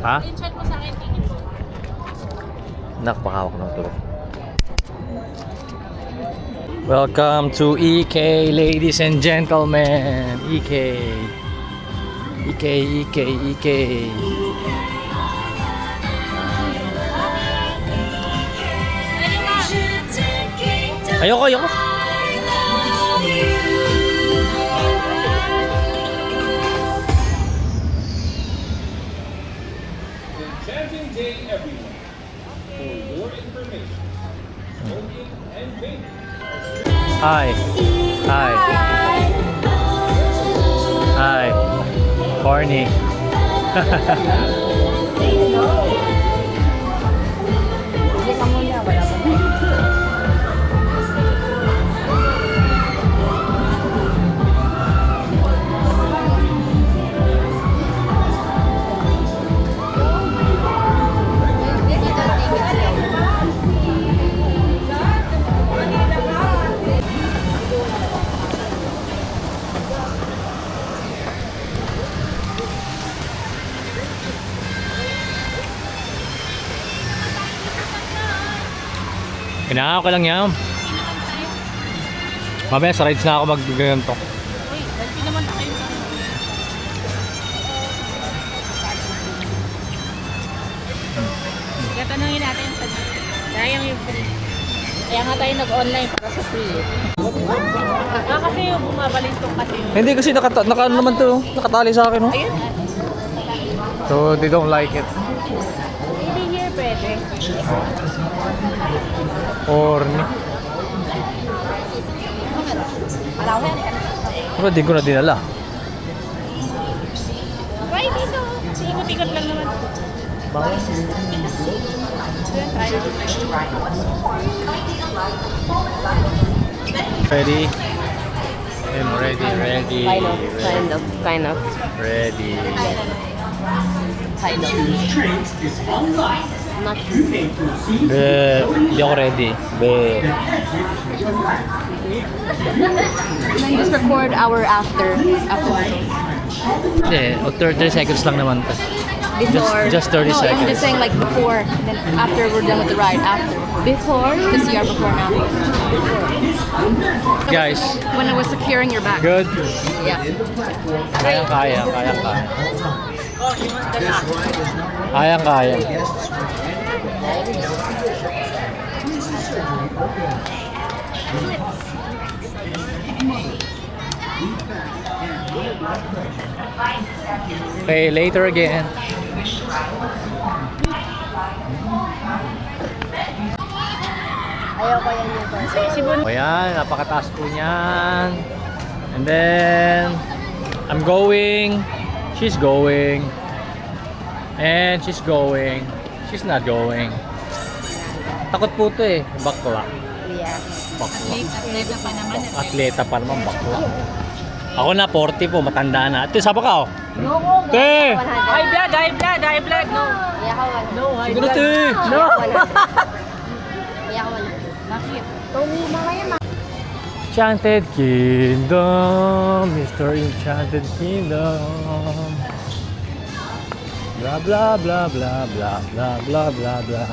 Ha? Screenshot mo sa akin, tingin mo. Nakapakawak ng tulog. Welcome to EK, ladies and gentlemen. EK. EK, EK, EK. Ayoko, ayoko. Enchanting day, everyone. For your information, smoking and vaping. Hi. Hi. Hi. Horny. Kailangan ko lang yan. Mamaya sa rides na ako mag-ganito. Uy, selfie naman tayo. Kaya tanungin natin sa kaya yung free. Kaya nga tayo nag-online para sa free. Kasi yung bumabalintong kasi yung... Hindi kasi naka ano naman to, nakatali sa akin, no? Ayun. So they don't like it. Hindi here pwede. Horny. Malawan. Pero di ko na dinala. Try dito. Ikot-ikot lang naman. Bawal. Ready? I'm ready, ready. Kind of. Ready. Kind of. Trains is online. Not You may proceed. Hindi ako ready. Then just record hour after the Hindi, 30 seconds lang naman to. before. Just 30 no, seconds. I'm just saying like before, then after we're done with the ride. After. Before? Because you are before now. Before. Guys. When I was securing your back. Good. Yeah. Kaya. Kaya. Okay, later again. Ayaw ko yan yung O yan, napakataas po niyan. And then, I'm going. She's going. And she's going. She's not going. Takot po ito eh. Bakla. Yeah. Bakla. Atleta pa naman. Atleta pa naman, bakla. Ako na, 40 po. Matanda na. Ate, saba ka oh. No. Te! High blood. No. No, high Siguro, te! No. Bakit? Enchanted Kingdom, Mr. Enchanted Kingdom. Blah blah blah blah blah blah blah blah blah.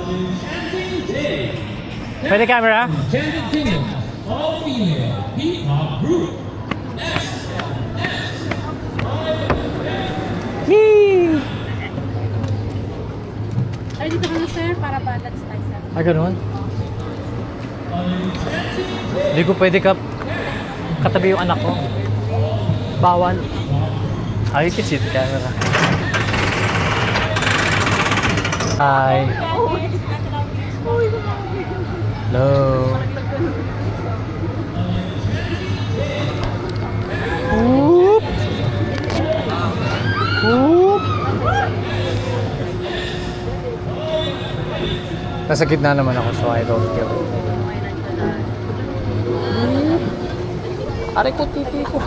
Enchanting day. Pwede camera? Enchanted Kingdom. All female hip-hop group. Whee! Ay, dito ka na sir, para balance tayo sir. Ah, ganun? Hindi ko pwede katabi yung anak ko. Bawal. Ay, you can see the camera. Hi. Hello. Whoop. Whoop. Nasa gitna naman ako, so I don't care. Aray ko, titi ko.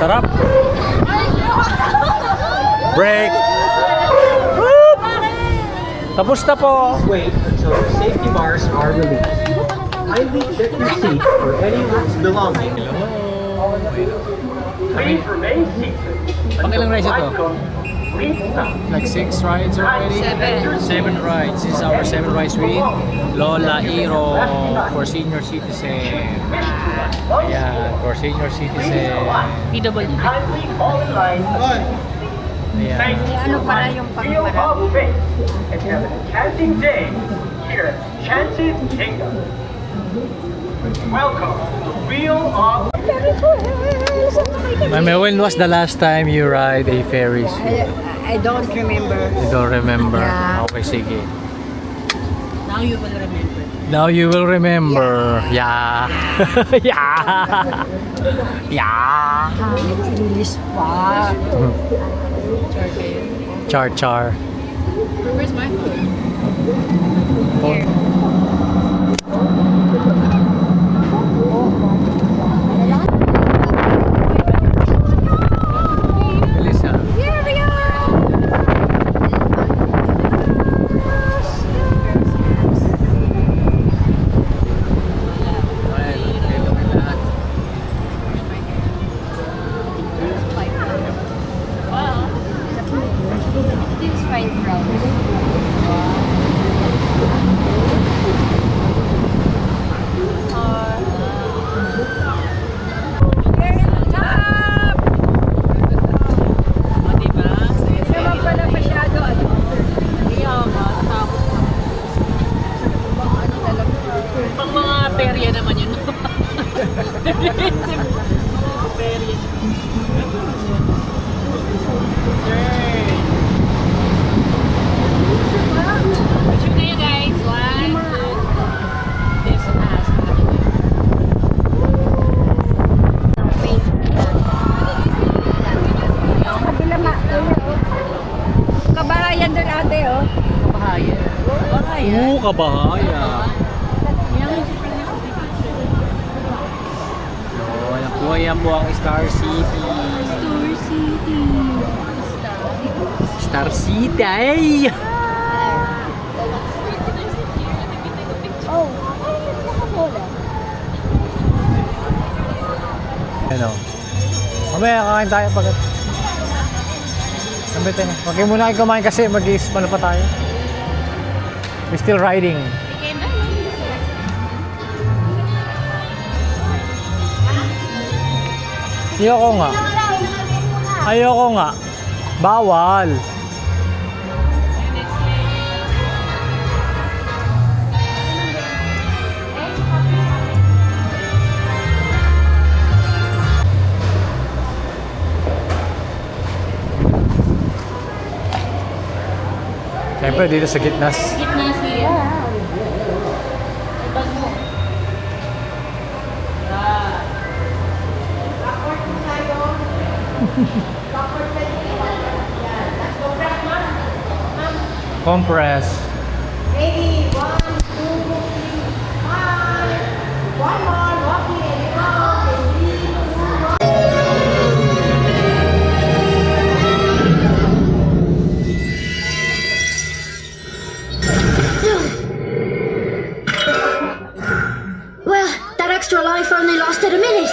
Sarap. Break. Whoop. Tapos na po. Wait until the safety bars are released. Kindly check your seat for any loose belongings. Please remain seated. Pangilang rides ito? Please stop. Like 6 rides already? 7 rides. This is our 7 rides with Lola Iro for senior citizen. Ayan, for senior citizen. PWD. Kindly fall in line. Ayan. Thank you. Ano para yung Wheel pangmarami? of Fate. And have an enchanting day here at Chance's Kingdom. Welcome to the Wheel of Mami, when was the last time you ride a Ferris wheel? I don't remember. You don't remember? Yeah. Okay, sige. Now you will remember. Now you will remember. Yeah. Yeah. Yeah. English pa. Char char. Where's my food? Here. Elisa. Here we are! This is fine brown. Pang mga perya naman yun. Perya. Picture kayo guys. 1, 2. This has Kabahayan doon ate, oh. kabahayan. Kabahayan. Oo, kabahaya. Yan po ang Star City. Star City. Ay! Oh, nakabola. Ano? Mamaya kakain tayo pag... Sabitin na. Huwag kayo muna kayo kumain kasi mag-ano pa tayo. We're still riding. Ayoko nga. Ayoko nga. Bawal. Siyempre dito sa gitna. Gitna siya. Ibang mo. Compress. Ready? 1, 2, 3, 1. One more. Walking and go. Well, that extra life only lasted a minute.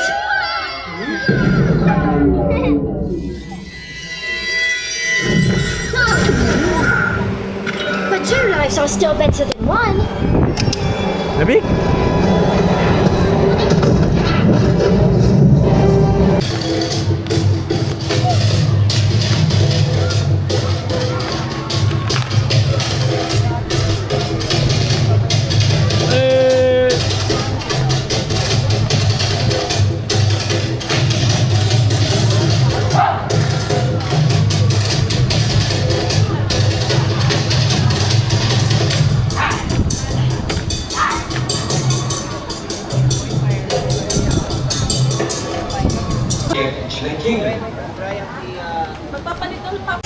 But 2 lives are still better than 1. Lamig? Magpapalitol pa.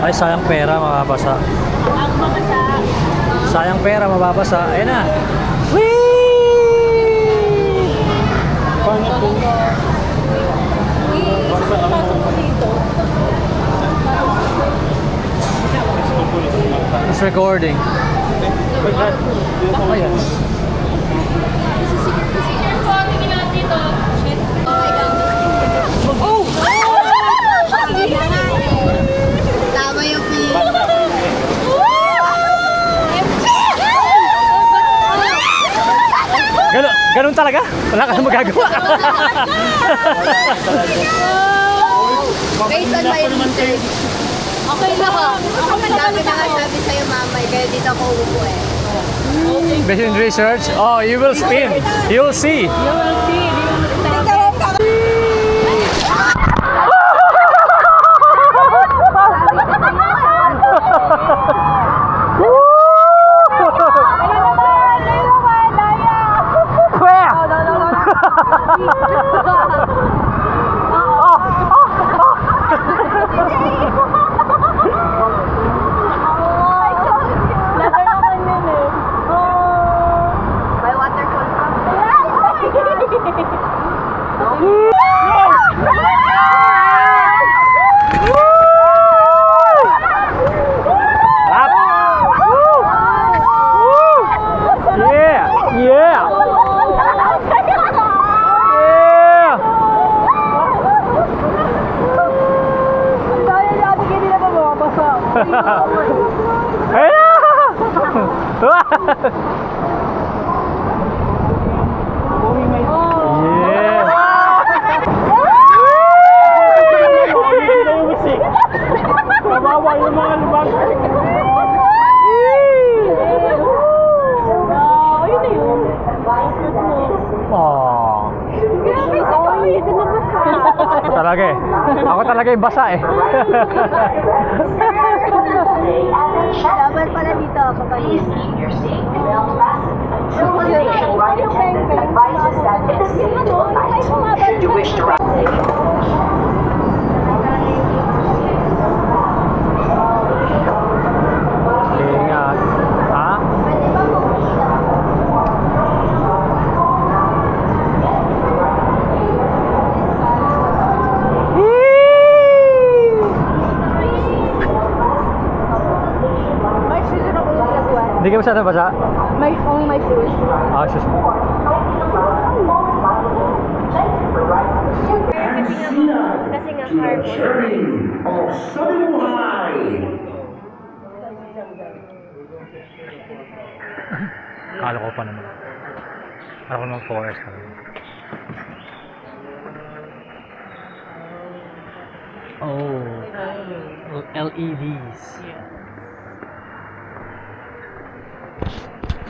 Ay, sayang pera, mababasa. Ang mabasa. Sayang pera, mababasa. Ayun na. Whee! Pasok mo dito. It's recording. Ayan. Seniors po, tingin natin dito. Oh! Tama yung pili. Ganun talaga? Wala ka na magagawa. Based on my research. Okay lang. Ako ang dami na nga sabi sa'yo, mamay. Kaya dito ako uupo eh. Based on research, oh, you will spin. You will see. You will see. May waterfall pa. Yeah! Yeah! Talaga eh. Ako talaga yung basa eh. Dapat pala dito ako pa. Please keep your safety belt fastened. Civilization ride attendant advises that in the city at night, should you wish to ride. Ingat. Ha? Hindi ka masyadong basa? Only my shoes. Ah, sus. Kasi nga carbon. Kala ko pa naman. Kala ko naman forest talaga. Oh, LEDs. Yeah.